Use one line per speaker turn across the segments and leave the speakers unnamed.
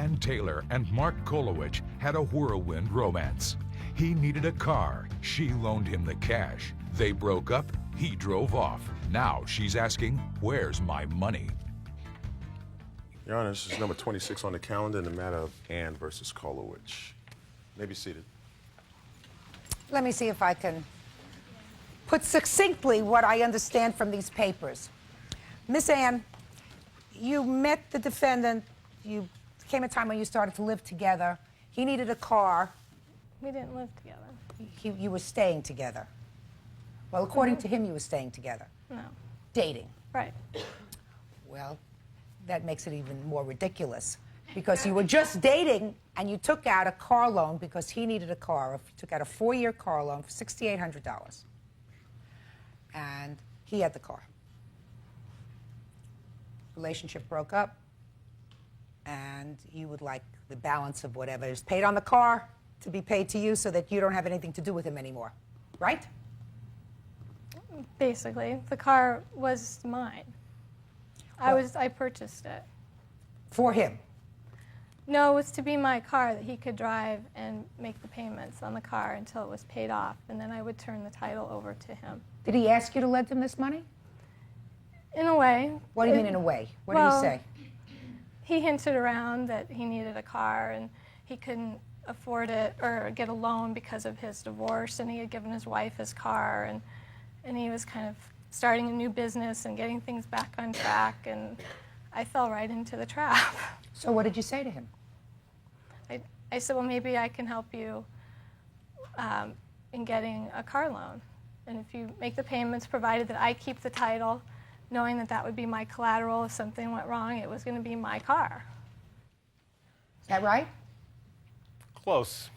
Ann Taylor and Mark Kolowich had a whirlwind romance. He needed a car. She loaned him the cash. They broke up. He drove off. Now she's asking, where's my money?
Your Honor, this is number 26 on the calendar in the matter of Ann versus Kolowich. May be seated.
Let me see if I can put succinctly what I understand from these papers. Miss Ann, you met the defendant. You came a time when you started to live together. He needed a car.
We didn't live together.
You were staying together. Well, according to him, you were staying together.
No.
Dating.
Right.
Well, that makes it even more ridiculous because you were just dating and you took out a car loan because he needed a car. You took out a 4-year car loan for $6,800. And he had the car. Relationship broke up, and you would like the balance of whatever is paid on the car to be paid to you so that you don't have anything to do with him anymore, right?
Basically, the car was mine. I purchased it.
For him?
No, it was to be my car that he could drive and make the payments on the car until it was paid off, and then I would turn the title over to him.
Did he ask you to lend him this money?
In a way.
What do you mean in a way? What did he say?
He hinted around that he needed a car and he couldn't afford it or get a loan because of his divorce, and he had given his wife his car, and he was kind of starting a new business and getting things back on track, and I fell right into the trap.
So what did you say to him?
I said, well, maybe I can help you in getting a car loan. And if you make the payments, provided that I keep the title, knowing that that would be my collateral if something went wrong, it was going to be my car.
Is that right?
Close.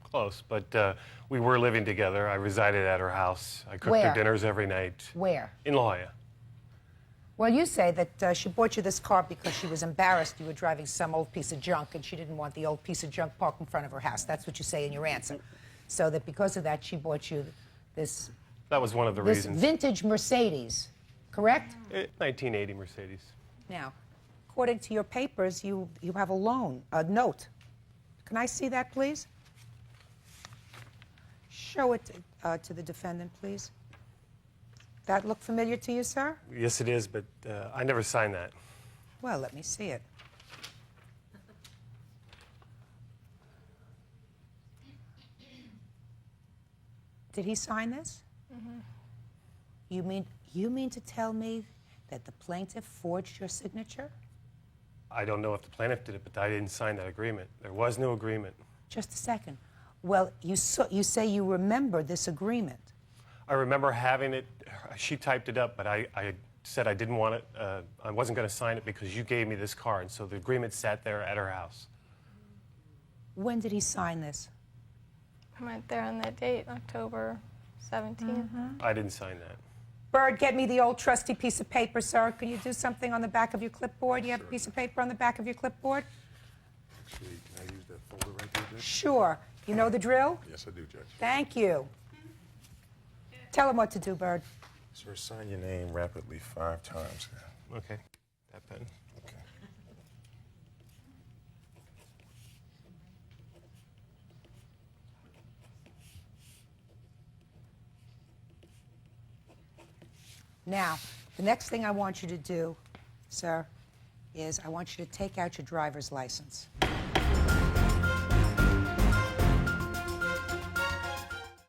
Close, but we were living together. I resided at her house. I cooked
Where?
her dinners every night.
Where?
In La Jolla.
Well, you say that she bought you this car because she was embarrassed you were driving some old piece of junk and she didn't want the old piece of junk parked in front of her house. That's what you say in your answer. So that because of that, she bought you this...
That was one of the
this
reasons.
vintage Mercedes, correct?
1980 Mercedes.
Now, according to your papers, you have a loan, a note. Can I see that, please? Show it to the defendant, please. That look familiar to you, sir?
Yes, it is, but I never signed that.
Well, let me see it. Did he sign this?
Mm-hmm.
You mean to tell me that the plaintiff forged your signature?
I don't know if the plaintiff did it, but I didn't sign that agreement. There was no agreement.
Just a second. Well, you say you remember this agreement.
I remember having it. She typed it up, but I said I didn't want it. I wasn't going to sign it because you gave me this car, and so the agreement sat there at her house.
When did he sign this?
I went there on that date, October 17th.
I didn't sign that.
Bird, get me the old trusty piece of paper, sir. Can you do something on the back of your clipboard? You have a piece of paper on the back of your clipboard?
Actually, can I use that folder right there, Judge?
Sure. You know the drill?
Yes, I do, Judge.
Thank you. Tell him what to do, Bird.
Sir, sign your name rapidly 5 times.
Okay. That pen.
Okay.
Now, the next thing I want you to do, sir, is I want you to take out your driver's license.